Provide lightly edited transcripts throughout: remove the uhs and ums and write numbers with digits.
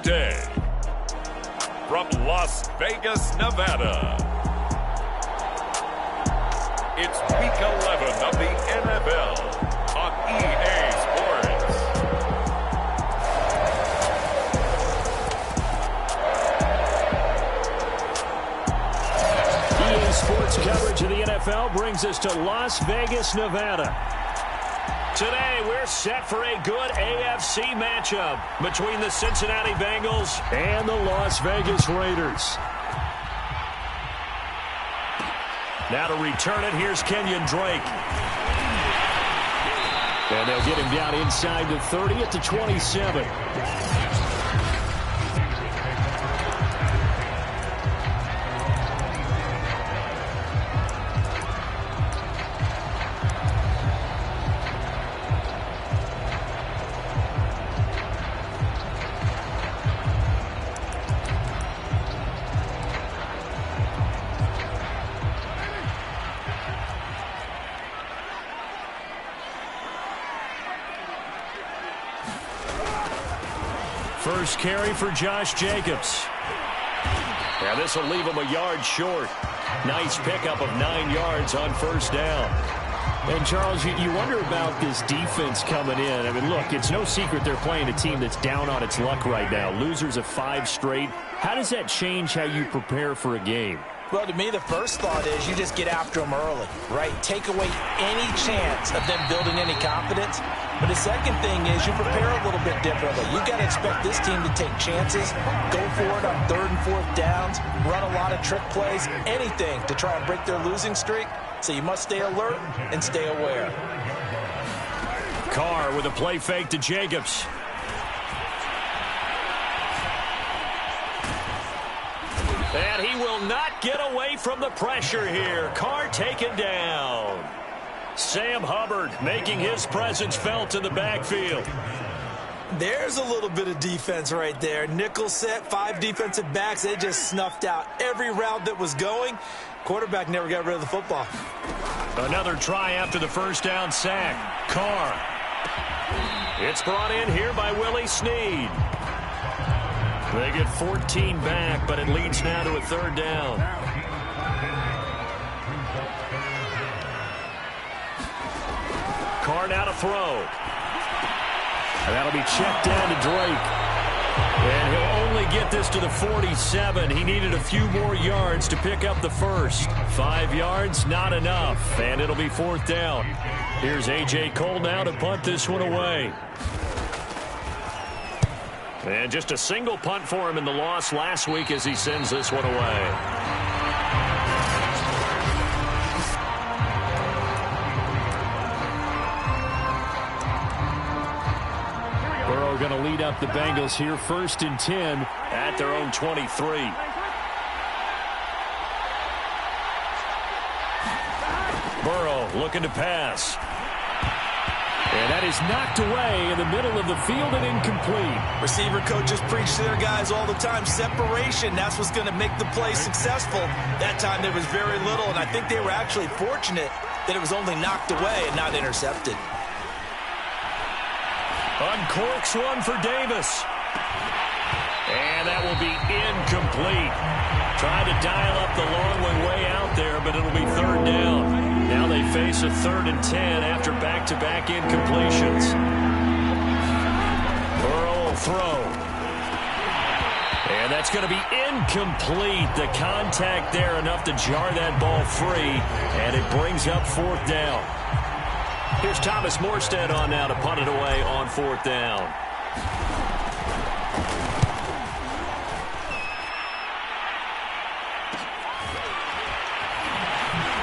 day. From Las Vegas, Nevada, it's Week 11 of the NFL on EA Sports. EA Sports coverage of the NFL brings us to Las Vegas, Nevada. Today, we're set for a good AFC matchup between the Cincinnati Bengals and the Las Vegas Raiders. Now to return it, here's Kenyon Drake. And they'll get him down inside the 30 at the 27. First carry for Josh Jacobs. Now this will leave him a yard short. Nice pickup of 9 yards on first down. And Charles, you wonder about this defense coming in. I mean, look, it's no secret they're playing a team that's down on its luck right now. Losers of 5 straight. How does that change how you prepare for a game? Well, to me, the first thought is you just get after them early, right? Take away any chance of them building any confidence. But the second thing is you prepare a little bit differently. You got to expect this team to take chances, go for it on 3rd and 4th downs, run a lot of trick plays, anything to try and break their losing streak. So you must stay alert and stay aware. Carr with a play fake to Jacobs. And he will not get away from the pressure here. Carr taken down. Sam Hubbard making his presence felt in the backfield. There's a little bit of defense right there. Nickel set, 5 defensive backs. They just snuffed out every route that was going. Quarterback never got rid of the football. Another try after the first down sack. Carr. It's brought in here by Willie Snead. They get 14 back, but it leads now to a 3rd down. Carr now to throw. And that'll be checked down to Drake. And he'll only get this to the 47. He needed a few more yards to pick up the first. 5 yards, not enough. And it'll be 4th down. Here's A.J. Cole now to punt this one away. And just a single punt for him in the loss last week as he sends this one away. Burrow going to lead up the Bengals here, 1st and 10 at their own 23. Burrow looking to pass. And that is knocked away in the middle of the field and incomplete. Receiver coaches preach to their guys all the time. Separation, that's what's going to make the play successful. That time there was very little, and I think they were actually fortunate that it was only knocked away and not intercepted. Uncorks one for Davis. And that will be incomplete. Tried to dial up the long way out there, but it'll be 3rd down. Now they face a 3rd and 10 after back-to-back incompletions. Burrow will throw. And that's going to be incomplete. The contact there enough to jar that ball free, and it brings up 4th down. Here's Thomas Morstead on now to punt it away on 4th down.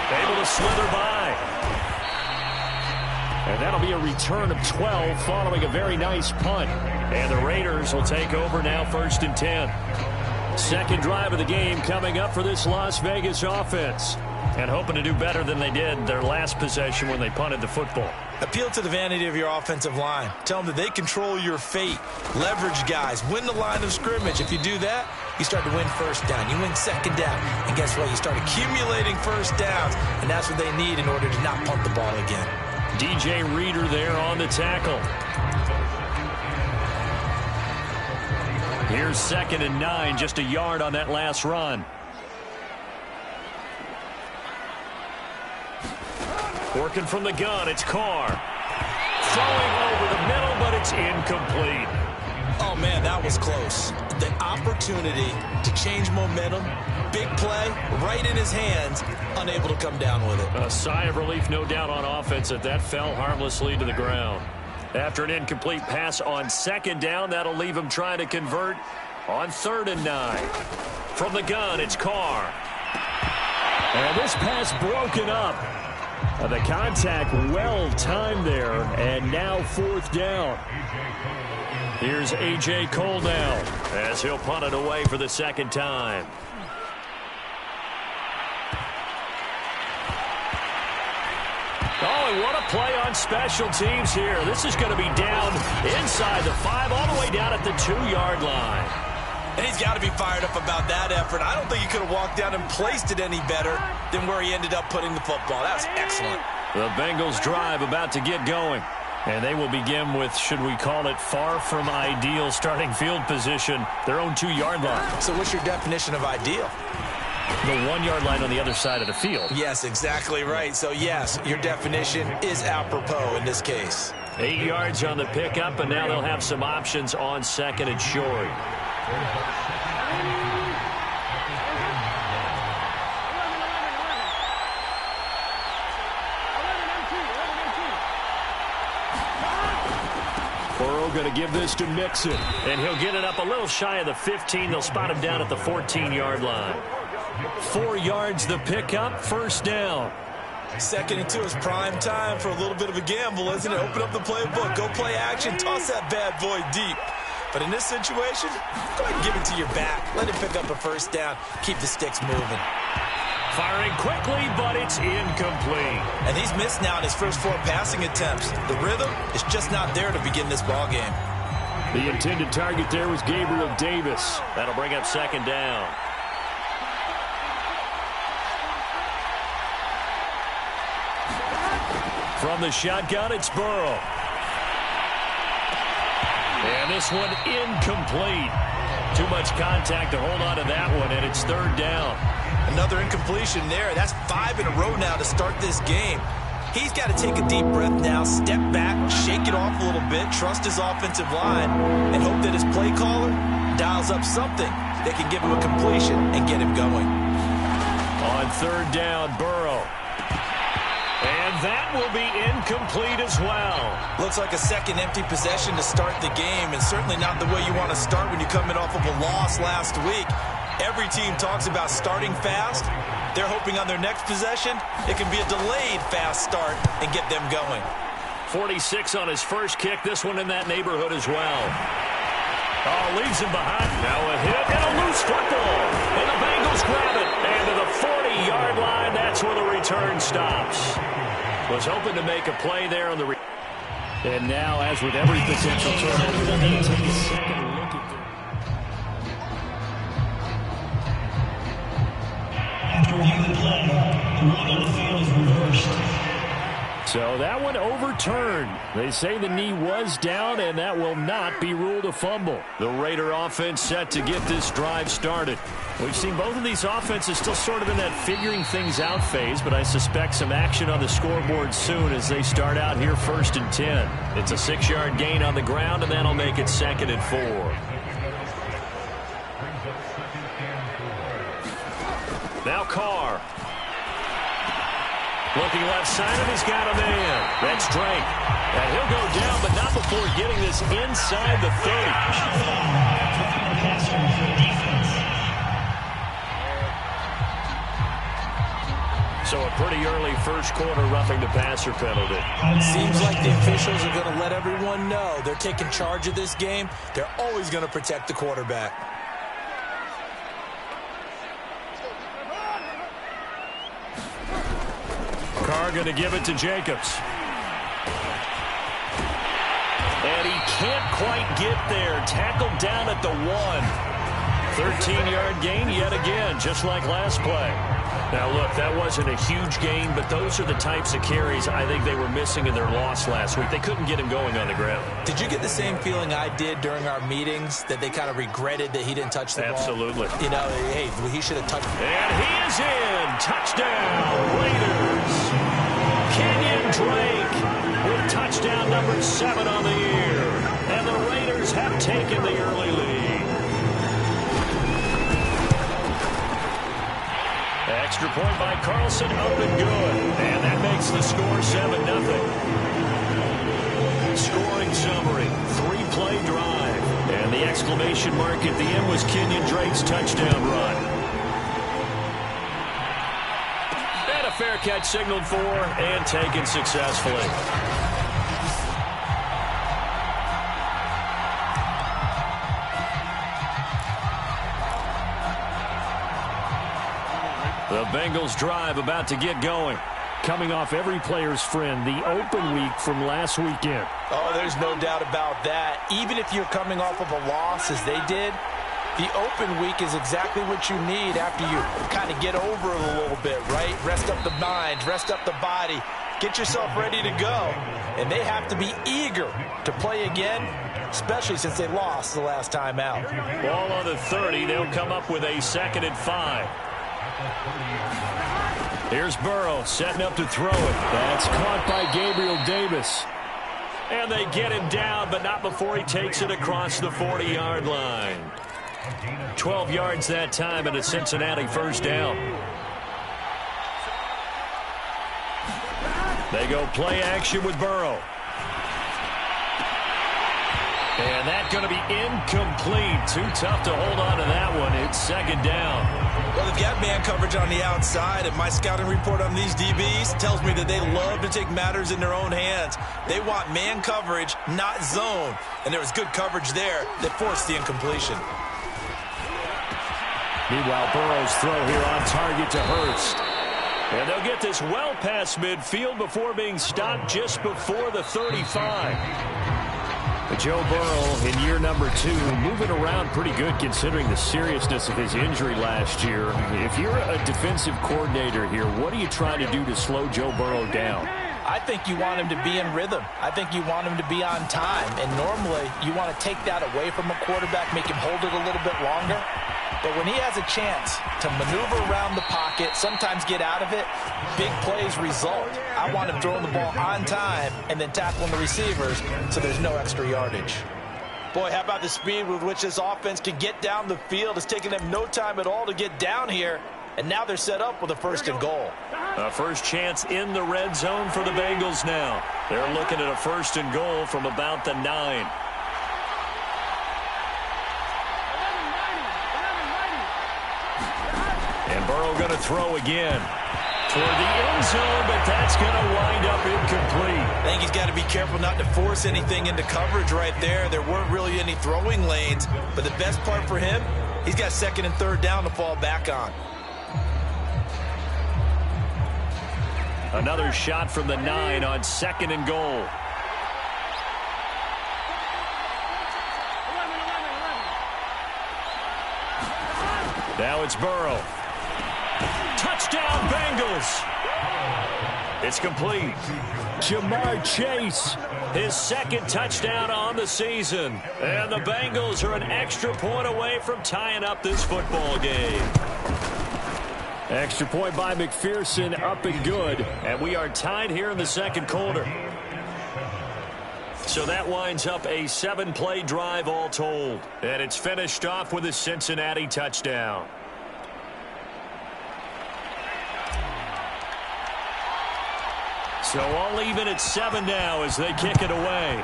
Able to slither by. And that'll be a return of 12 following a very nice punt. And the Raiders will take over now, 1st and 10. Second drive of the game coming up for this Las Vegas offense. And hoping to do better than they did their last possession when they punted the football. Appeal to the vanity of your offensive line. Tell them that they control your fate. Leverage guys. Win the line of scrimmage. If you do that, you start to win 1st down. You win 2nd down. And guess what? You start accumulating 1st downs. And that's what they need in order to not punt the ball again. DJ Reader there on the tackle. Here's 2nd and 9, just a yard on that last run. Working from the gun, it's Carr. Throwing over the middle, but it's incomplete. Oh, man, that was close. The opportunity to change momentum, big play, right in his hands, unable to come down with it. A sigh of relief, no doubt, on offense that fell harmlessly to the ground. After an incomplete pass on 2nd down, that'll leave him trying to convert on 3rd and 9. From the gun, it's Carr. And this pass broken up. The contact well timed there, and now 4th down. Here's A.J. Cole now as he'll punt it away for the 2nd time. Oh, and what a play on special teams here. This is going to be down inside the 5, all the way down at the 2-yard line. And he's got to be fired up about that effort. I don't think he could have walked down and placed it any better than where he ended up putting the football. That was excellent. The Bengals drive about to get going. And they will begin with, should we call it, far from ideal starting field position, their own 2-yard line. So what's your definition of ideal? The 1-yard line on the other side of the field. Yes, exactly right. So, yes, your definition is apropos in this case. 8 yards on the pickup, and now they'll have some options on 2nd and short. Going to give this to Mixon, and he'll get it up a little shy of the 15. They'll spot him down at the 14-yard line. 4 yards the pickup, 1st down. 2nd and 2 is prime time for a little bit of a gamble, isn't it? Open up the playbook, go play action, toss that bad boy deep. But in this situation, go ahead and give it to your back. Let him pick up a 1st down, keep the sticks moving. Firing quickly, but it's incomplete. And he's missed now in his first 4 passing attempts. The rhythm is just not there to begin this ball game. The intended target there was Gabriel Davis. That'll bring up 2nd down. From the shotgun, it's Burrow. And this one incomplete. Too much contact to hold on to that one, and it's 3rd down. Another incompletion there. That's 5 in a row now to start this game. He's got to take a deep breath now, step back, shake it off a little bit, trust his offensive line, and hope that his play caller dials up something that can give him a completion and get him going. On 3rd down, Burrow. And that will be incomplete as well. Looks like a second empty possession to start the game, and certainly not the way you want to start when you're coming off of a loss last week. Every team talks about starting fast. They're hoping on their next possession, it can be a delayed fast start and get them going. 46 on his first kick. This one in that neighborhood as well. Oh, leaves him behind. Now a hit and a loose football. And the Bengals grab it. And to the 40-yard line, that's where the return stops. Was hoping to make a play there on the and now, as with every potential turnover, they'll need to take a second look at the After review the play, the ruling on the field is reversed. So that one overturned. They say the knee was down, and that will not be ruled a fumble. The Raider offense set to get this drive started. We've seen both of these offenses still sort of in that figuring things out phase, but I suspect some action on the scoreboard soon as they start out here 1st and 10. It's a 6-yard gain on the ground, and that'll make it 2nd and 4. Now Carr. Looking left side, and he's got a man. That's Drake. And he'll go down, but not before getting this inside the 30. So a pretty early first quarter roughing the passer penalty. Seems like the officials are going to let everyone know they're taking charge of this game. They're always going to protect the quarterback. Carr going to give it to Jacobs. And he can't quite get there. Tackled down at the 1. 13-yard gain yet again, just like last play. Now, look, that wasn't a huge gain, but those are the types of carries I think they were missing in their loss last week. They couldn't get him going on the ground. Did you get the same feeling I did during our meetings, that they kind of regretted that he didn't touch the ball? Absolutely. You know, hey, he should have touched it. And he is in. Touchdown, Raiders. Kenyon Drake with touchdown number 7 on the year. And the Raiders have taken the early lead. Extra point by Carlson, up and good. And that makes the score 7-0. Scoring summary, 3-play drive. And the exclamation mark at the end was Kenyon Drake's touchdown run. And a fair catch signaled for and taken successfully. The Bengals drive about to get going. Coming off every player's friend, the open week from last weekend. Oh, there's no doubt about that. Even if you're coming off of a loss as they did, the open week is exactly what you need after you kind of get over it a little bit, right? Rest up the mind, rest up the body, get yourself ready to go. And they have to be eager to play again, especially since they lost the last time out. Ball on the 30. They'll come up with a 2nd and 5. Here's Burrow setting up to throw it. That's caught by Gabriel Davis. And they get him down, but not before he takes it across the 40-yard line. 12 yards that time and a Cincinnati first down. They go play action with Burrow. And that's going to be incomplete. Too tough to hold on to that one. It's 2nd down. Well, they've got man coverage on the outside, and my scouting report on these DBs tells me that they love to take matters in their own hands. They want man coverage, not zone. And there was good coverage there that forced the incompletion. Meanwhile, Burrow's throw here on target to Hurst. And they'll get this well past midfield before being stopped just before the 35. Joe Burrow in year number 2, moving around pretty good considering the seriousness of his injury last year. If you're a defensive coordinator here, what are you trying to do to slow Joe Burrow down? I think you want him to be in rhythm. I think you want him to be on time. And normally, you want to take that away from a quarterback, make him hold it a little bit longer. But when he has a chance to maneuver around the pocket, sometimes get out of it, big plays result. I want him throwing the ball on time and then tackling the receivers so there's no extra yardage. Boy, how about the speed with which this offense can get down the field? It's taken them no time at all to get down here. And now they're set up with a 1st and goal. A first chance in the red zone for the Bengals now. They're looking at a 1st and goal from about the 9. And Burrow going to throw again toward the end zone, but that's going to wind up incomplete. I think he's got to be careful not to force anything into coverage right there. There weren't really any throwing lanes, but the best part for him, he's got 2nd and 3rd down to fall back on. Another shot from the 9 on 2nd and goal. Now it's Burrow. Touchdown, Bengals. It's complete. Jamar Chase, his 2nd touchdown on the season. And the Bengals are an extra point away from tying up this football game. extra point by McPherson, up and good. And we are tied here in the 2nd quarter. So that winds up a 7-play drive all told. And it's finished off with a Cincinnati touchdown. So all even at 7 now as they kick it away.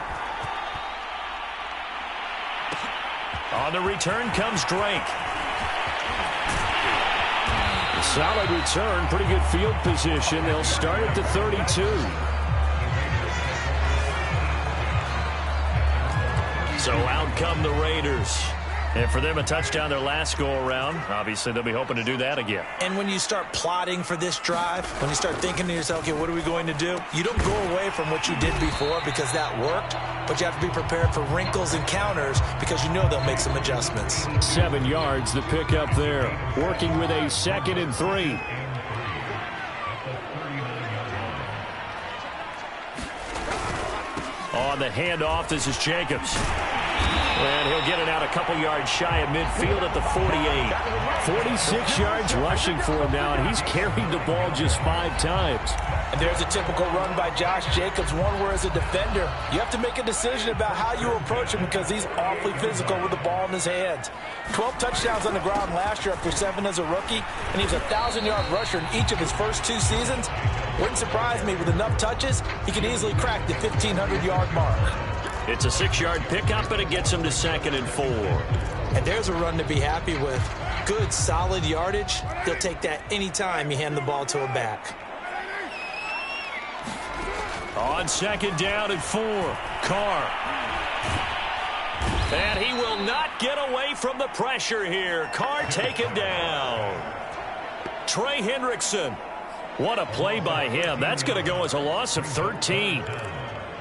On the return comes Drake. Solid return, pretty good field position. They'll start at the 32. So out come the Raiders. And for them, a touchdown their last go-around. Obviously, they'll be hoping to do that again. And when you start plotting for this drive, when you start thinking to yourself, okay, what are we going to do? You don't go away from what you did before because that worked, but you have to be prepared for wrinkles and counters because you know they'll make some adjustments. 7 yards, the pickup there. Working with a 2nd and 3. on the handoff. This is Jacobs. And he'll get it out a couple yards shy of midfield at the 48. 46 yards rushing for him now, and he's carried the ball just 5 times. And there's a typical run by Josh Jacobs, one where as a defender, you have to make a decision about how you approach him because he's awfully physical with the ball in his hands. 12 touchdowns on the ground last year after 7 as a rookie, and he's a 1,000-yard rusher in each of his first 2 seasons. Wouldn't surprise me with enough touches, he can easily crack the 1,500-yard mark. It's a 6-yard pickup, and it gets him to 2nd and 4. And there's a run to be happy with. Good, solid yardage. He'll take that anytime you hand the ball to a back. On 2nd down and 4, Carr. And he will not get away from the pressure here. Carr taken down. Trey Hendrickson. What a play by him. That's going to go as a loss of 13.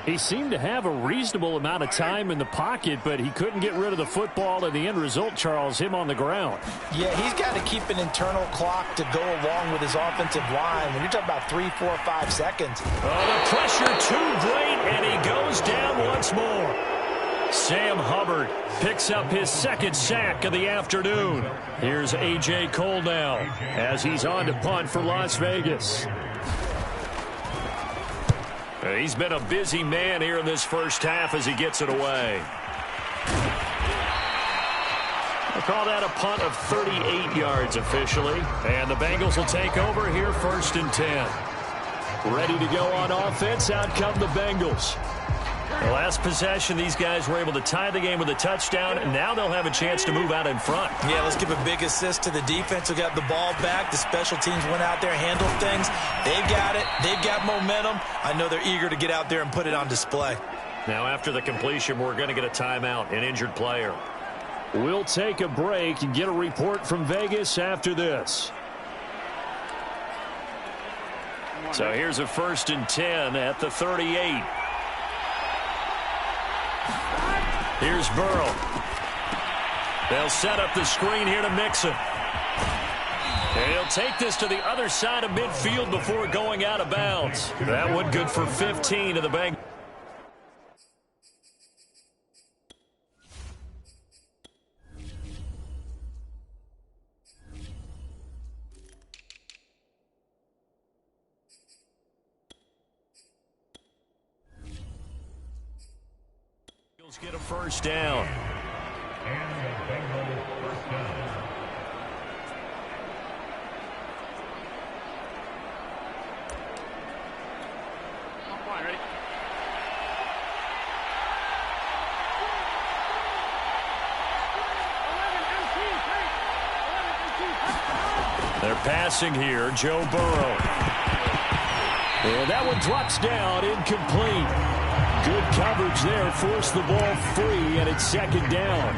He seemed to have a reasonable amount of time in the pocket, but he couldn't get rid of the football, and the end result, Charles, him on the ground. Yeah, he's got to keep an internal clock to go along with his offensive line. When you're talking about 3, 4, 5 seconds. Oh, the pressure too great, and he goes down once more. Sam Hubbard picks up his 2nd sack of the afternoon. Here's A.J. Cole now as he's on to punt for Las Vegas. He's been a busy man here in this first half as he gets it away. I'll call that a punt of 38 yards officially. And the Bengals will take over here 1st and 10. Ready to go on offense. Out come the Bengals. The last possession, these guys were able to tie the game with a touchdown, and now they'll have a chance to move out in front. Yeah, let's give a big assist to the defense who got the ball back. The special teams went out there and handled things. They've got it. They've got momentum. I know they're eager to get out there and put it on display. Now, after the completion, we're going to get a timeout, an injured player. We'll take a break and get a report from Vegas after this. So here's a 1st and 10 at the 38. Here's Burrow. They'll set up the screen here to Mixon. And he'll take this to the other side of midfield before going out of bounds. That one good for 15 to the Bengals. Get a 1st down. They're passing here, Joe Burrow. And that one drops down, incomplete. Good coverage there, forced the ball free, and it's 2nd down.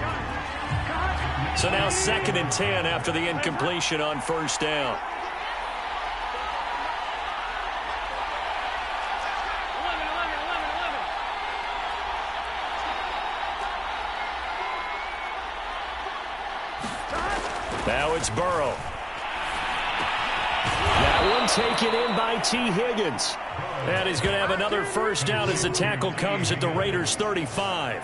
So now 2nd and 10 after the incompletion on 1st down. Now it's Burrow. That one taken in by T. Higgins. And he's going to have another 1st down as the tackle comes at the Raiders' 35.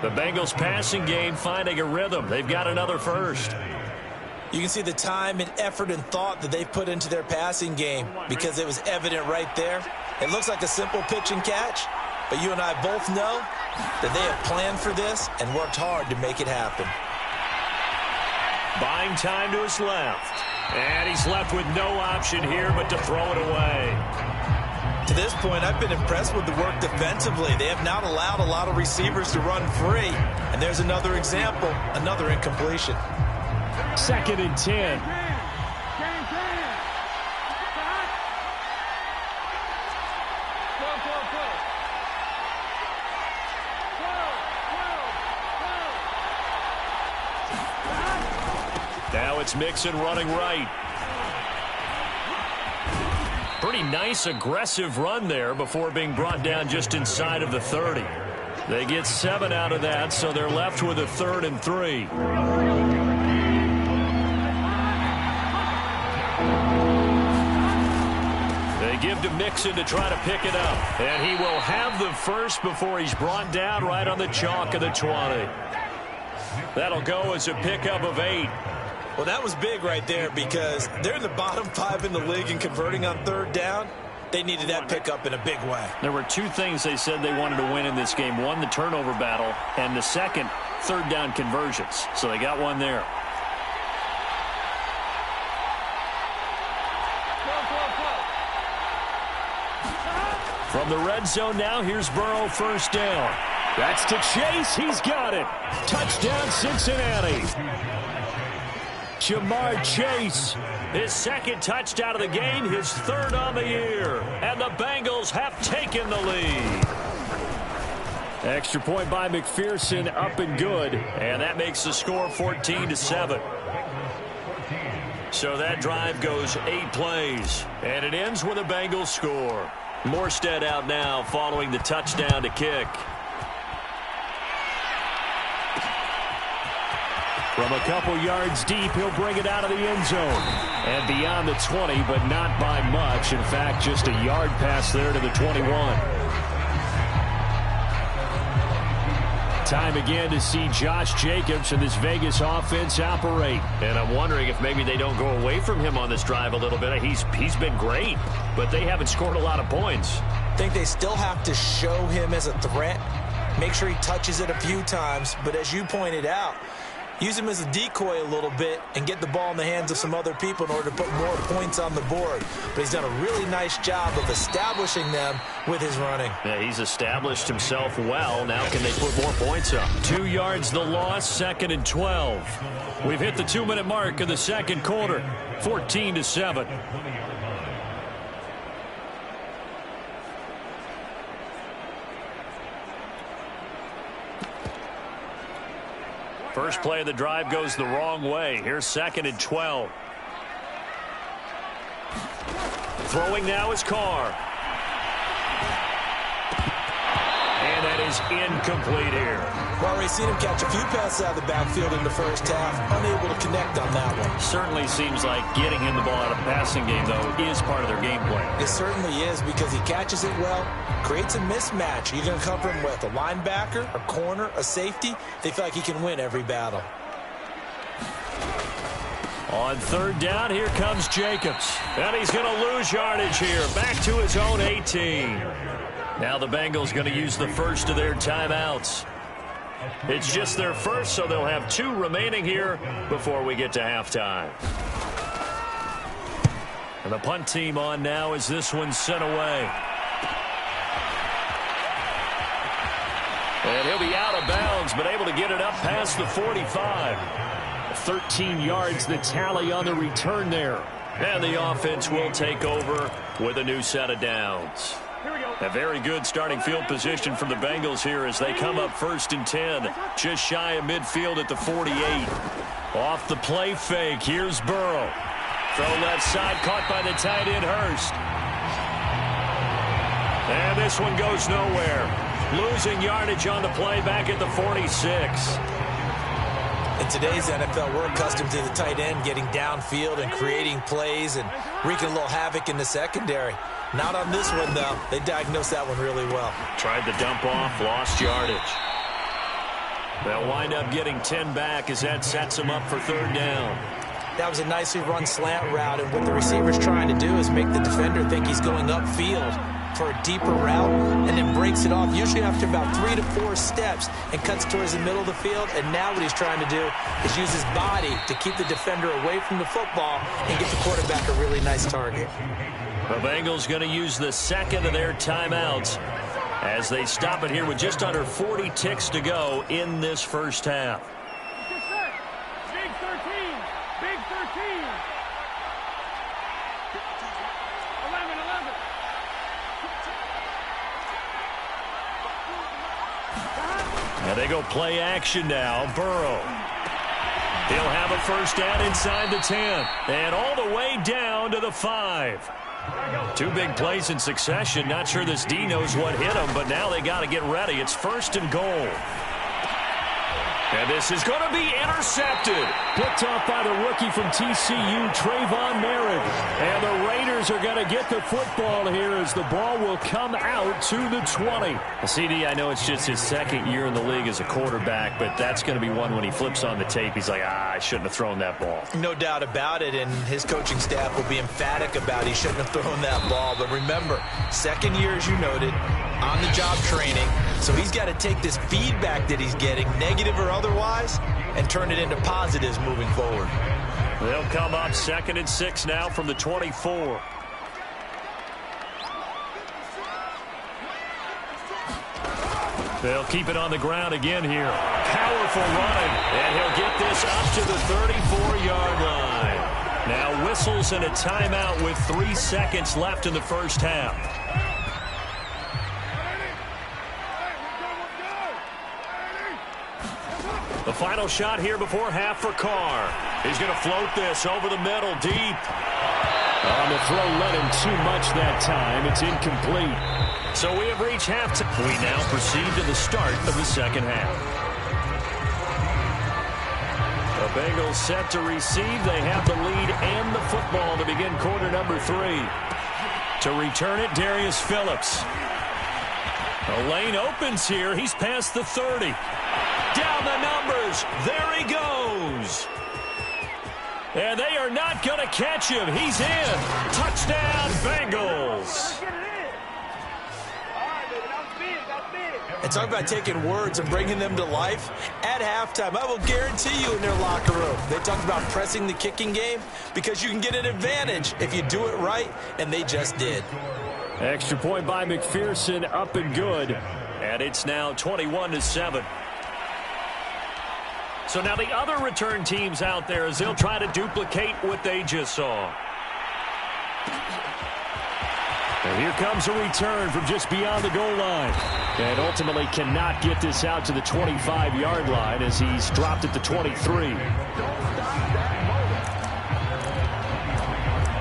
The Bengals passing game finding a rhythm. They've got another 1st. You can see the time and effort and thought that they've put into their passing game because it was evident right there. It looks like a simple pitch and catch, but you and I both know that they have planned for this and worked hard to make it happen. Buying time to his left. And he's left with no option here but to throw it away. To this point, I've been impressed with the work defensively. They have not allowed a lot of receivers to run free. And there's another example, another incompletion. 2nd and 10. Now it's Mixon running right. Pretty nice, aggressive run there before being brought down just inside of the 30. They get 7 out of that, so they're left with a 3rd and 3. They They give to Mixon to try to pick it up. And he will have the first before he's brought down right on the chalk of the 20. That'll go as a pickup of 8. Well, that was big right there because they're in the bottom 5 in the league in converting on third down. They needed that pickup in a big way. There were 2 things they said they wanted to win in this game. One, the turnover battle, and the second, third down conversions. So they got one there. From the red zone now, here's Burrow, first down. That's to Chase. He's got it. Touchdown, Cincinnati. Jamar Chase, his second touchdown of the game, his third on the year. And the Bengals have taken the lead. Extra point by McPherson, up and good. And that makes the score 14-7. So that drive goes 8 plays. And it ends with a Bengals score. Morstead out now following the touchdown to kick. From a couple yards deep, he'll bring it out of the end zone. And beyond the 20, but not by much. In fact, just a yard pass there to the 21. Time again to see Josh Jacobs and this Vegas offense operate. And I'm wondering if maybe they don't go away from him on this drive a little bit. He's been great, but they haven't scored a lot of points. I think they still have to show him as a threat. Make sure he touches it a few times. But as you pointed out, use him as a decoy a little bit and get the ball in the hands of some other people in order to put more points on the board. But he's done a really nice job of establishing them with his running. Yeah, he's established himself well. Now can they put more points up? 2 yards the loss, 2nd and 12. We've hit the 2-minute mark of the second quarter, 14-7. First play of the drive goes the wrong way. Here's 2nd and 12. Throwing now is Carr. And that is incomplete here. Well, we've seen him catch a few passes out of the backfield in the first half. Unable to connect on that one. Certainly seems like getting him the ball out of the passing game, though, is part of their game plan. It certainly is because he catches it well, creates a mismatch. You're going to cover him with a linebacker, a corner, a safety. They feel like he can win every battle. On third down, here comes Jacobs. And he's going to lose yardage here. Back to his own 18. Now the Bengals going to use the first of their timeouts. It's just their first, so they'll have 2 remaining here before we get to halftime. And the punt team on now as this one's sent away. And he'll be out of bounds, but able to get it up past the 45. 13 yards, the tally on the return there. And the offense will take over with a new set of downs. A very good starting field position from the Bengals here as they come up 1st and 10. Just shy of midfield at the 48. Off the play fake, here's Burrow. Throw left side, caught by the tight end Hurst. And this one goes nowhere. Losing yardage on the play back at the 46. In today's NFL, we're accustomed to the tight end getting downfield and creating plays and wreaking a little havoc in the secondary. Not on this one, though. They diagnosed that one really well. Tried the dump off, lost yardage. They'll wind up getting 10 back as that sets them up for third down. That was a nicely run slant route, and what the receiver's trying to do is make the defender think he's going upfield for a deeper route and then breaks it off, usually after about 3 to 4 steps, and cuts towards the middle of the field. And now what he's trying to do is use his body to keep the defender away from the football and get the quarterback a really nice target. The Bengals going to use the second of their timeouts as they stop it here with just under 40 ticks to go in this first half. Big 13. Big 13. 11. And they go play action now. Burrow. He'll have a first down inside the 10. And all the way down to the 5. 2 big plays in succession. Not sure this D knows what hit him, but now they got to get ready. It's 1st and goal. And this is going to be intercepted. Picked off by the rookie from TCU, Trayvon Merritt. And the Raiders Raiders are going to get the football here as the ball will come out to the 20. Well, CD, I know it's just his second year in the league as a quarterback, but that's going to be one when he flips on the tape. He's like, I shouldn't have thrown that ball. No doubt about it, and his coaching staff will be emphatic about he shouldn't have thrown that ball. But remember, second year, as you noted, on-the-job training. So he's got to take this feedback that he's getting, negative or otherwise, and turn it into positives moving forward. They'll come up 2nd and 6 now from the 24. They'll keep it on the ground again here. Powerful running, and he'll get this up to the 34-yard line. Now whistles and a timeout with 3 seconds left in the first half. The final shot here before half for Carr. He's going to float this over the middle, deep. On the throw, let him too much that time. It's incomplete. So we have reached halftime. We now proceed to the start of the second half. The Bengals set to receive. They have the lead and the football to begin quarter number 3. To return it, Darius Phillips. The lane opens here. He's past the 30. Down the numbers. There he goes. And they are not going to catch him. He's in. Touchdown, Bengals. And talk about taking words and bringing them to life. At halftime, I will guarantee you in their locker room, they talked about pressing the kicking game because you can get an advantage if you do it right, and they just did. Extra point by McPherson, up and good. And it's now 21-7. So now the other return teams out there as they'll try to duplicate what they just saw. And here comes a return from just beyond the goal line. And ultimately cannot get this out to the 25-yard line as he's dropped at the 23.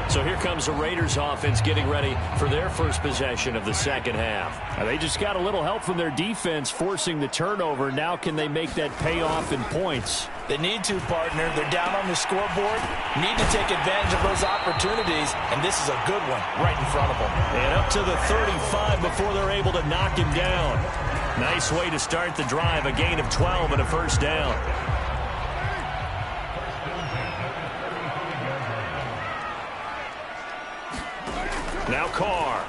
So here comes the Raiders offense getting ready for their first possession of the second half. They just got a little help from their defense forcing the turnover. Now can they make that pay off in points? They need to, partner. They're down on the scoreboard. Need to take advantage of those opportunities, and this is a good one right in front of them. And up to the 35 before they're able to knock him down. Nice way to start the drive, a gain of 12 and a first down. Now Carr.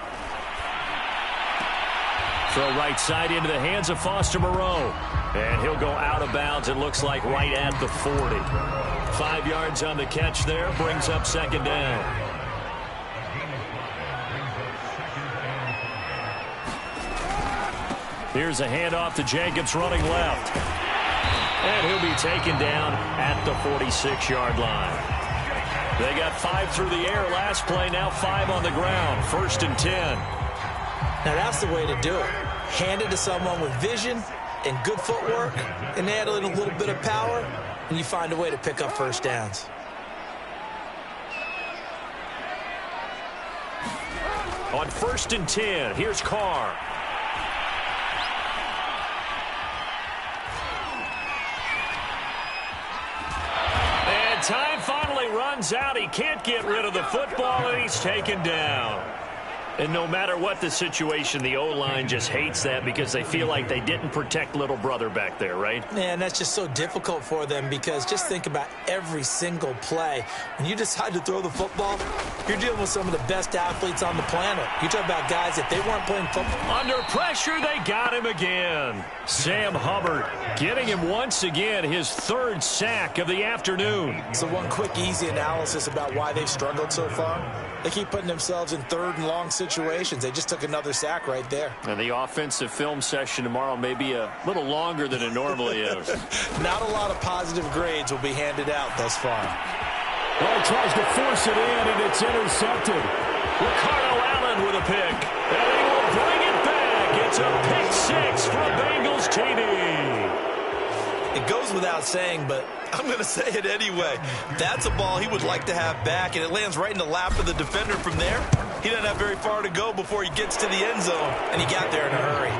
Throw right side into the hands of Foster Moreau. And he'll go out of bounds, it looks like, right at the 40. 5 yards on the catch there, brings up second down. Here's a handoff to Jacobs running left. And he'll be taken down at the 46-yard line. They got 5 through the air last play, now 5 on the ground. 1st and 10. Now that's the way to do it. Hand it to someone with vision and good footwork, and add a little bit of power, and you find a way to pick up first downs. On 1st and 10, here's Carr. And time finally runs out. He can't get rid of the football, and he's taken down. And no matter what the situation, the O-line just hates that because they feel like they didn't protect little brother back there, right? Man, that's just so difficult for them because just think about every single play. When you decide to throw the football, you're dealing with some of the best athletes on the planet. You talk about guys, if they weren't playing football. Under pressure, they got him again. Sam Hubbard getting him once again, his 3rd sack of the afternoon. So one quick, easy analysis about why they've struggled so far. They keep putting themselves in 3rd and long situations. They just took another sack right there. And the offensive film session tomorrow may be a little longer than it normally is. Not a lot of positive grades will be handed out thus far. Well, tries to force it in, and it's intercepted. Ricardo Allen with a pick. And he will bring it back. It's a pick 6 for Bengals TD. It goes without saying, but I'm going to say it anyway. That's a ball he would like to have back, and it lands right in the lap of the defender from there. He doesn't have very far to go before he gets to the end zone, and he got there in a hurry.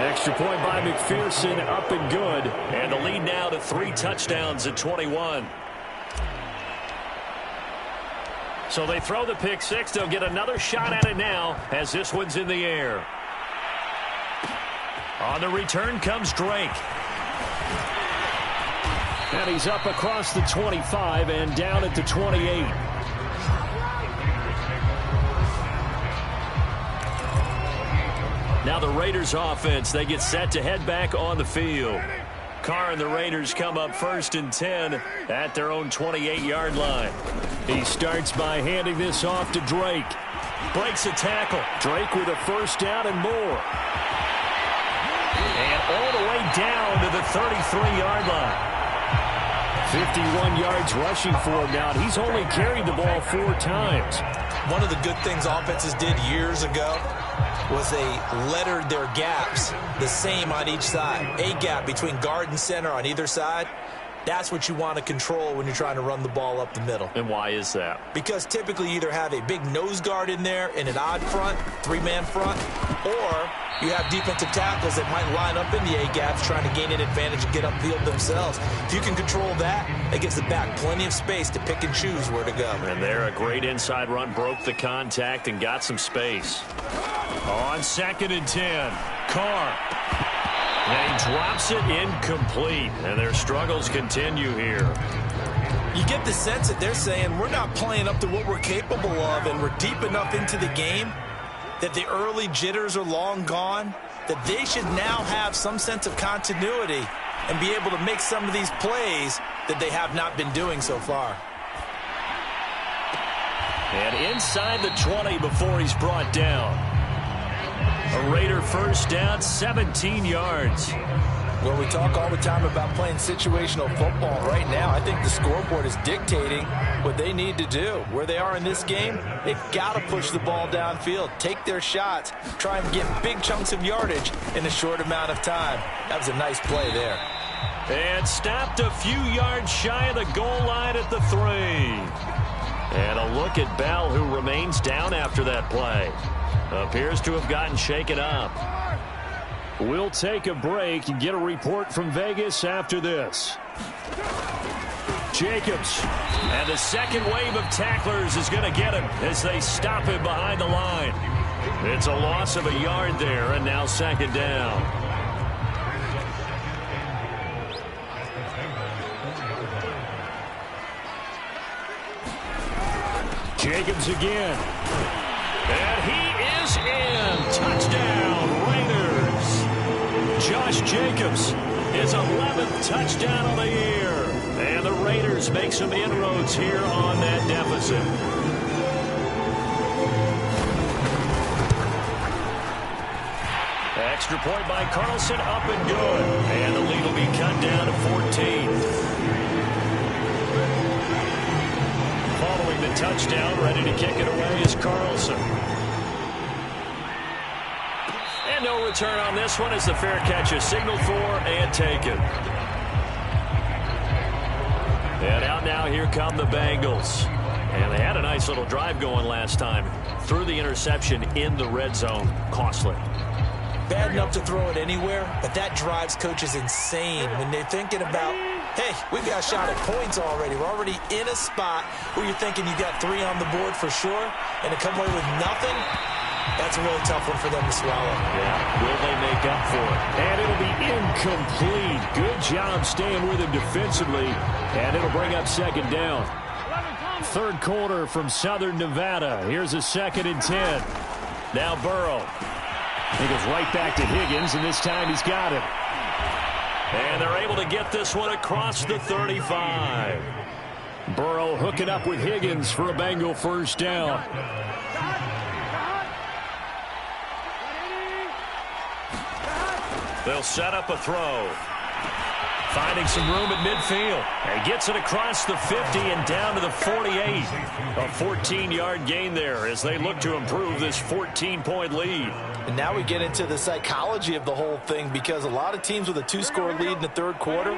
Extra point by McPherson, up and good. And the lead now to 3 touchdowns at 21. So they throw the pick six. They'll get another shot at it now as this one's in the air. On the return comes Drake. And he's up across the 25 and down at the 28. Now the Raiders offense, they get set to head back on the field. Carr and the Raiders come up 1st and 10 at their own 28-yard line. He starts by handing this off to Drake. Breaks a tackle. Drake with a first down and more. And all the way down to the 33-yard line. 51 yards rushing for him now. He's only carried the ball 4 times. One of the good things offenses did years ago was they lettered their gaps the same on each side. A gap between guard and center on either side. That's what you want to control when you're trying to run the ball up the middle. And why is that? Because typically you either have a big nose guard in there in an odd front, 3-man front, or you have defensive tackles that might line up in the A-gaps trying to gain an advantage and get upfield themselves. If you can control that, it gives the back plenty of space to pick and choose where to go. And there, a great inside run, broke the contact and got some space. On 2nd and 10, Carr. And he drops it incomplete, and their struggles continue here. You get the sense that they're saying we're not playing up to what we're capable of, and we're deep enough into the game that the early jitters are long gone, that they should now have some sense of continuity and be able to make some of these plays that they have not been doing so far. And inside the 20 before he's brought down. A Raider first down, 17 yards. Well, we talk all the time about playing situational football. Right now, I think the scoreboard is dictating what they need to do. Where they are in this game, they've got to push the ball downfield, take their shots, try and get big chunks of yardage in a short amount of time. That was a nice play there. And stopped a few yards shy of the goal line at the 3. And a look at Bell, who remains down after that play. Appears to have gotten shaken up. We'll take a break and get a report from Vegas after this. Jacobs. And the second wave of tacklers is going to get him as they stop him behind the line. It's a loss of a yard there, and now 2nd down. Jacobs again. And he is in. Touchdown, Raiders. Josh Jacobs, his 11th touchdown of the year. And the Raiders make some inroads here on that deficit. Extra point by Carlson, up and good. And the lead will be cut down to 14. Following the touchdown, ready to kick it away is Carlson. And no return on this one as the fair catch is signaled for and taken. And out now, here come the Bengals. And they had a nice little drive going last time. Threw the interception in the red zone. Costly. Bad enough to throw it anywhere, but that drives coaches insane when they're thinking about, hey, we've got a shot at points already. We're already in a spot where you're thinking you got 3 on the board for sure, and to come away with nothing, that's a really tough one for them to swallow. Yeah, will they make up for it? And it'll be incomplete. Good job staying with him defensively, and it'll bring up 2nd down. 3rd quarter from Southern Nevada. Here's a 2nd and 10. Now Burrow. He goes right back to Higgins, and this time he's got him. And they're able to get this one across the 35. Burrow hooking up with Higgins for a Bengal first down. They'll set up a throw. Finding some room at midfield. And he gets it across the 50 and down to the 48. A 14-yard gain there as they look to improve this 14-point lead. And now we get into the psychology of the whole thing, because a lot of teams with a 2-score lead in the 3rd quarter,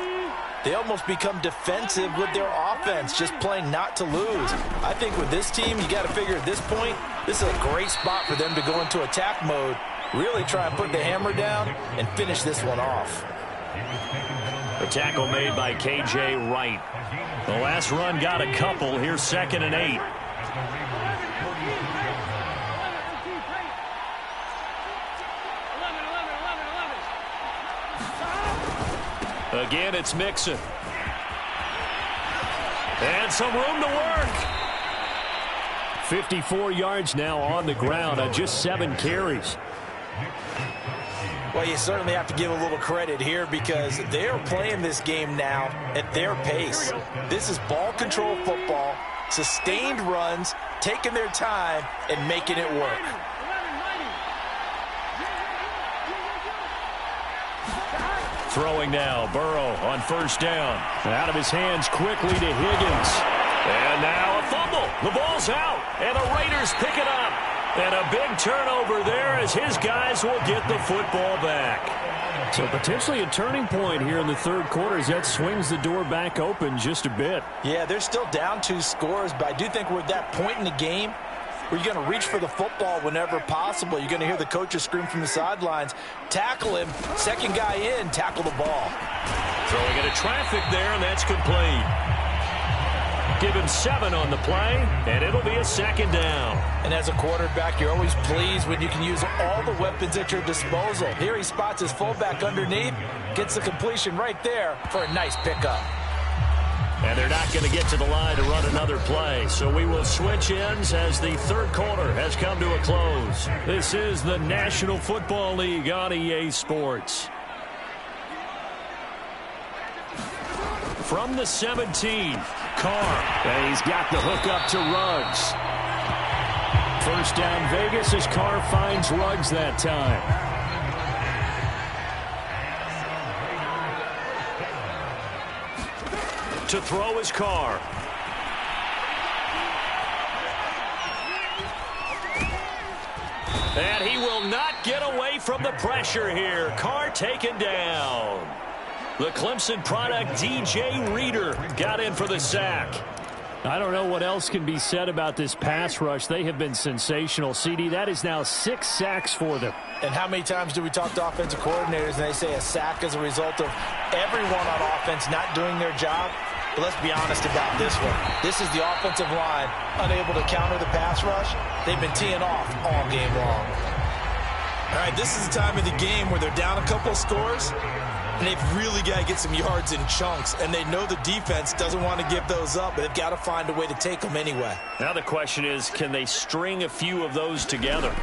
they almost become defensive with their offense, just playing not to lose. I think with this team, you got to figure at this point, this is a great spot for them to go into attack mode, really try and put the hammer down and finish this one off. The tackle made by K.J. Wright. The last run got a couple. Here's 2nd and 8. Again, it's Mixon. And some room to work. 54 yards now on the ground on just 7 carries. Well, you certainly have to give a little credit here because they're playing this game now at their pace. This is ball control football, sustained runs, taking their time, and making it work. Throwing now, Burrow on first down. Out of his hands quickly to Higgins. And now a fumble. The ball's out, and the Raiders pick it up. And a big turnover there as his guys will get the football back. So potentially a turning point here in the third quarter as that swings the door back open just a bit. Yeah, they're still down 2 scores, but I do think we're at that point in the game where you're going to reach for the football whenever possible. You're going to hear the coaches scream from the sidelines. Tackle him. Second guy in, tackle the ball. Throwing into traffic there, and that's complete. Give him 7 on the play, and it'll be a second down. And as a quarterback, you're always pleased when you can use all the weapons at your disposal. Here he spots his fullback underneath, gets the completion right there for a nice pickup. And they're not going to get to the line to run another play, so we will switch ends as the third quarter has come to a close. This is the National Football League on EA Sports. From the 17, Carr. And he's got the hook up to Ruggs. First down Vegas as Carr finds Ruggs that time. To throw is Carr. And he will not get away from the pressure here. Carr taken down. The Clemson product, DJ Reader, got in for the sack. I don't know what else can be said about this pass rush. They have been sensational. CD, that is now 6 sacks for them. And how many times do we talk to offensive coordinators and they say a sack is a result of everyone on offense not doing their job? But let's be honest about this one. This is the offensive line unable to counter the pass rush. They've been teeing off all game long. All right, this is the time of the game where they're down a couple of scores, and they've really got to get some yards in chunks, and they know the defense doesn't want to give those up, but they've got to find a way to take them anyway. Now the question is, can they string a few of those together?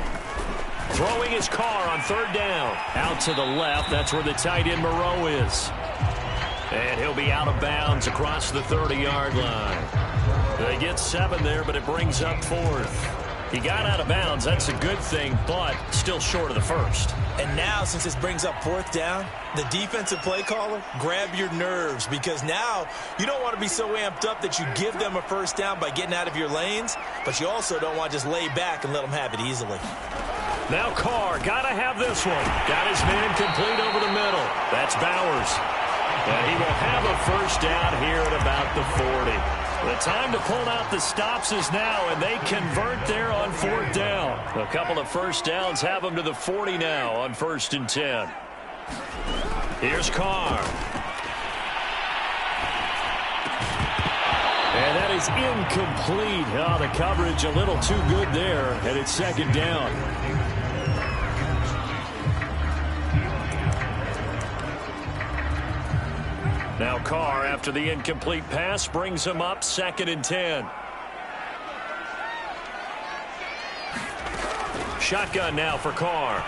Throwing his Carr on third down. Out to the left, that's where the tight end Moreau is. And he'll be out of bounds across the 30-yard line. They get 7 there, but it brings up 4th. He got out of bounds. That's a good thing, but still short of the first. And now, since this brings up 4th down, the defensive play caller, grab your nerves, because now you don't want to be so amped up that you give them a first down by getting out of your lanes, but you also don't want to just lay back and let them have it easily. Now Carr, got to have this one. Got his man complete over the middle. That's Bowers. And he will have a first down here at about the 40. The time to pull out the stops is now, and they convert there on 4th down. A couple of first downs have them to the 40 now on 1st and 10. Here's Carr. And that is incomplete. Oh, the coverage a little too good there, and it's 2nd down. Now Carr, after the incomplete pass, brings him up 2nd and 10. Shotgun now for Carr.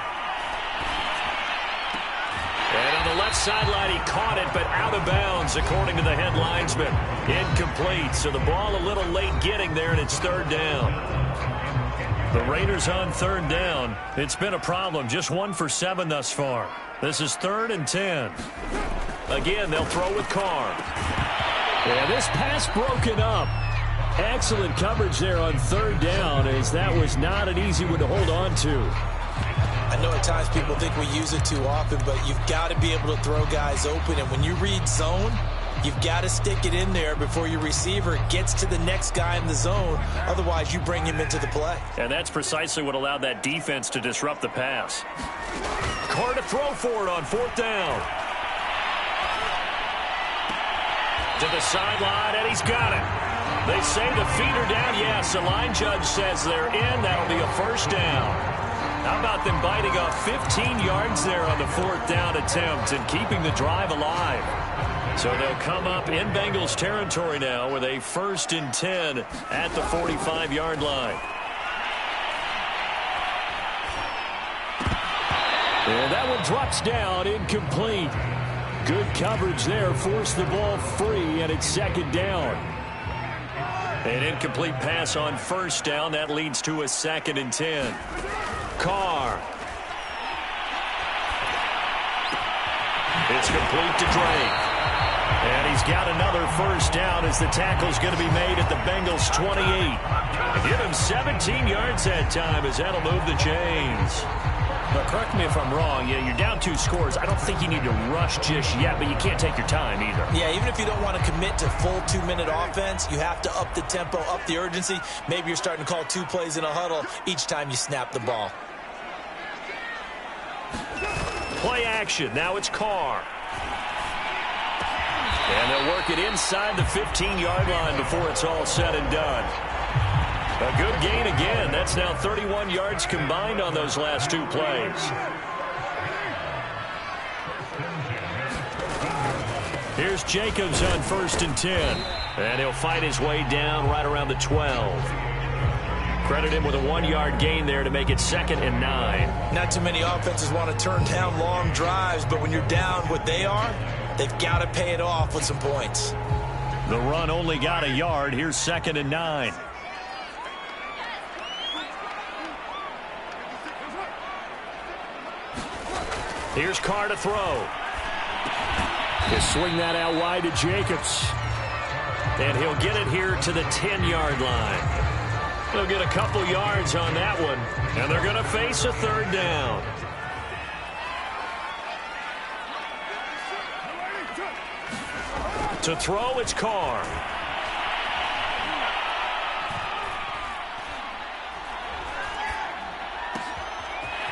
And on the left sideline, he caught it, but out of bounds, according to the head linesman. Incomplete, so the ball a little late getting there, and it's 3rd down. The Raiders on 3rd down. It's been a problem, just 1 for 7 thus far. This is 3rd and 10. Again, they'll throw with Carr. Yeah, this pass broken up. Excellent coverage there on 3rd down, as that was not an easy one to hold on to. I know at times people think we use it too often, but you've got to be able to throw guys open. And when you read zone, you've got to stick it in there before your receiver gets to the next guy in the zone. Otherwise, you bring him into the play. And that's precisely what allowed that defense to disrupt the pass. Carr to throw for it on 4th down. To the sideline, and he's got it. They say the feet are down. Yes, the line judge says they're in. That'll be a first down. How about them biting off 15 yards there on the 4th down attempt and keeping the drive alive? So they'll come up in Bengals territory now with a 1st and 10 at the 45-yard line. And that one drops down, incomplete. Good coverage there, forced the ball free, and it's 2nd down. An incomplete pass on 1st down. That leads to a 2nd and 10. Carr. It's complete to Drake. And he's got another 1st down as the tackle's going to be made at the Bengals 28. Give him 17 yards that time as that'll move the chains. But correct me if I'm wrong, you're down 2 scores. I don't think you need to rush just yet, but you can't take your time either. Yeah, even if you don't want to commit to full 2-minute offense, you have to up the tempo, up the urgency. Maybe you're starting to call 2 plays in a huddle each time you snap the ball. Play action. Now it's Carr. And they'll work it inside the 15-yard line before it's all said and done. A good gain again. That's now 31 yards combined on those last 2 plays. Here's Jacobs on 1st and 10. And he'll fight his way down right around the 12. Credit him with a 1-yard gain there to make it 2nd and 9. Not too many offenses want to turn down long drives, but when you're down what they are, they've got to pay it off with some points. The run only got a yard. Here's 2nd and 9. Here's Carr to throw. He'll swing that out wide to Jacobs. And he'll get it here to the 10-yard line. He'll get a couple yards on that one. And they're going to face a 3rd down. To throw, it's Carr.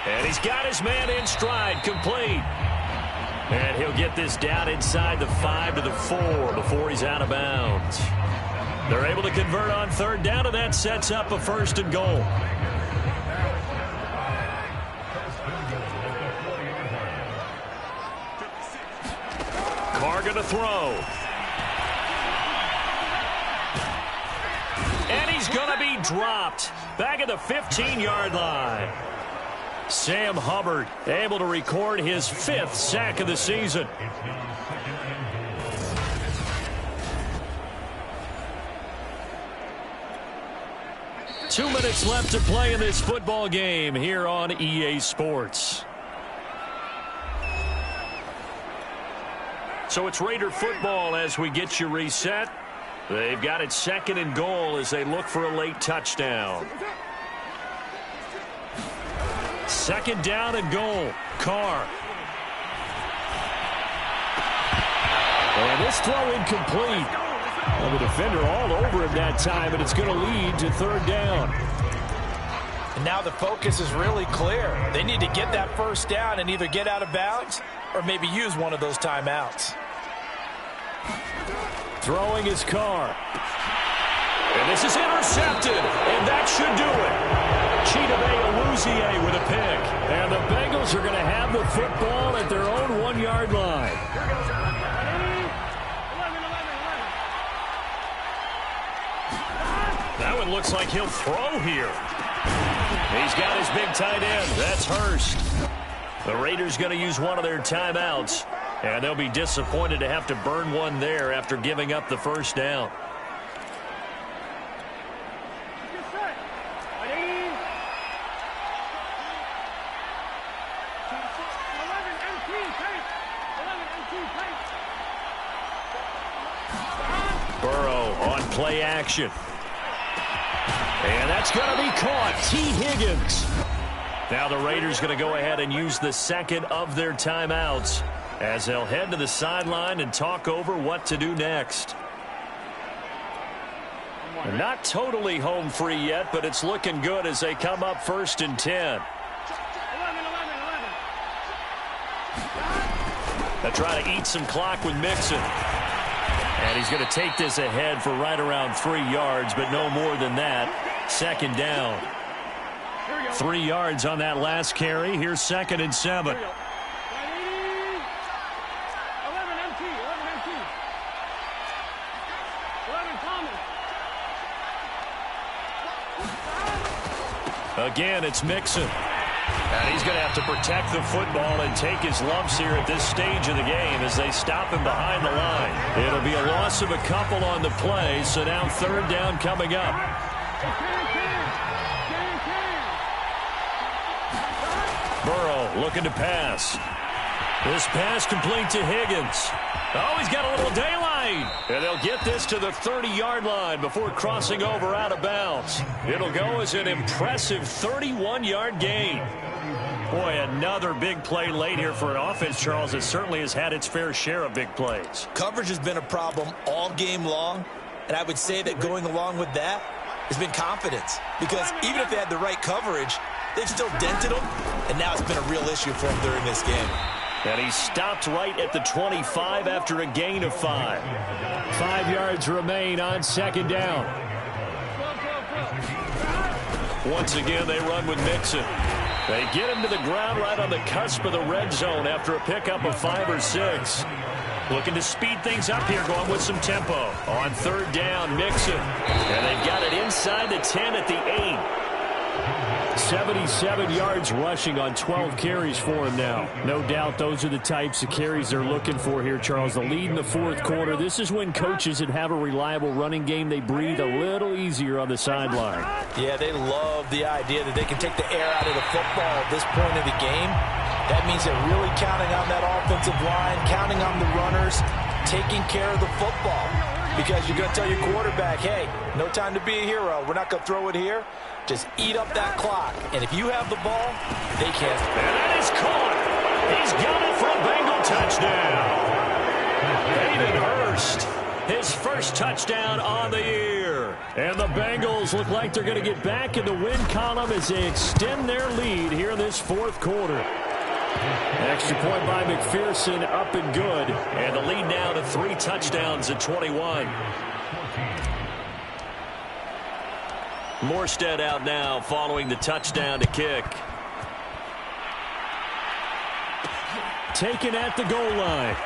And he's got his man in stride, complete. And he'll get this down inside the 5 to the 4 before he's out of bounds. They're able to convert on 3rd down, and that sets up a 1st and goal. Carr going to throw. And he's going to be dropped back at the 15-yard line. Sam Hubbard able to record his 5th sack of the season. Two minutes left to play in this football game here on EA Sports. So it's Raider football as we get you reset. They've got it 2nd and goal as they look for a late touchdown. 2nd down and goal. Carr. And this throw incomplete. Well, the defender all over him that time, and it's going to lead to 3rd down. And now the focus is really clear. They need to get that 1st down and either get out of bounds or maybe use one of those timeouts. Throwing his Carr. And this is intercepted, and that should do it. Chidobe with a pick. And the Bengals are going to have the football at their own 1-yard line. That one looks like he'll throw here. He's got his big tight end. That's Hurst. The Raiders going to use one of their timeouts, and they'll be disappointed to have to burn one there after giving up the 1st down. Burrow on play action. And that's going to be caught. T. Higgins. Now the Raiders going to go ahead and use the 2nd of their timeouts as they'll head to the sideline and talk over what to do next. Not totally home free yet, but it's looking good as they come up 1st and 10. They'll try to eat some clock with Mixon. And he's going to take this ahead for right around 3 yards, but no more than that. 2nd down. 3 yards on that last carry. Here's 2nd and 7. 11 empty. 11 common. Again, it's Mixon. And he's going to have to protect the football and take his lumps here at this stage of the game as they stop him behind the line. It'll be a loss of a couple on the play, so now 3rd down coming up. Burrow looking to pass. This pass complete to Higgins. Oh, he's got a little daylight. And they'll get this to the 30-yard line before crossing over out of bounds. It'll go as an impressive 31-yard gain. Boy, another big play late here for an offense, Charles, that certainly has had its fair share of big plays. Coverage has been a problem all game long, and I would say that going along with that has been confidence. Because even if they had the right coverage, they've still dented them, and now it's been a real issue for them during this game. And he stopped right at the 25 after a gain of 5. 5 yards remain on 2nd down. Once again, they run with Mixon. They get him to the ground right on the cusp of the red zone after a pickup of 5 or 6. Looking to speed things up here, going with some tempo. On 3rd down, Mixon. And they've got it inside the 10 at the 8. 77 yards rushing on 12 carries for him now. No doubt those are the types of carries they're looking for here, Charles. The lead in the 4th quarter. This is when coaches that have a reliable running game, they breathe a little easier on the sideline. Yeah, they love the idea that they can take the air out of the football at this point of the game. That means they're really counting on that offensive line, counting on the runners, taking care of the football. Because you're going to tell your quarterback, hey, no time to be a hero. We're not going to throw it here. Just eat up that clock. And if you have the ball, they can't. And that is caught. He's got it for a Bengal touchdown. Hayden Hurst, his first touchdown on the year. And the Bengals look like they're going to get back in the win column as they extend their lead here in this 4th quarter. Extra point by McPherson, up and good. And the lead now to 3 touchdowns at 21. Morstead out now following the touchdown to kick. Taken at the goal line.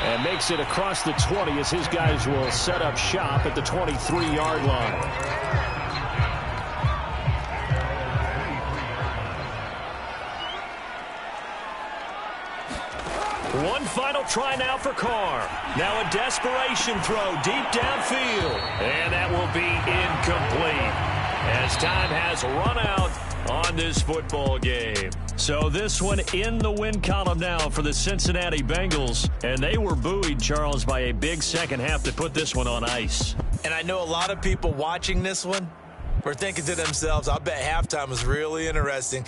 And makes it across the 20 as his guys will set up shop at the 23-yard line. One final try now for Carr. Now a desperation throw deep downfield. And that will be incomplete as time has run out on this football game. So this one in the win column now for the Cincinnati Bengals. And they were buoyed, Charles, by a big second half to put this one on ice. And I know a lot of people watching this one were thinking to themselves, I bet halftime was really interesting.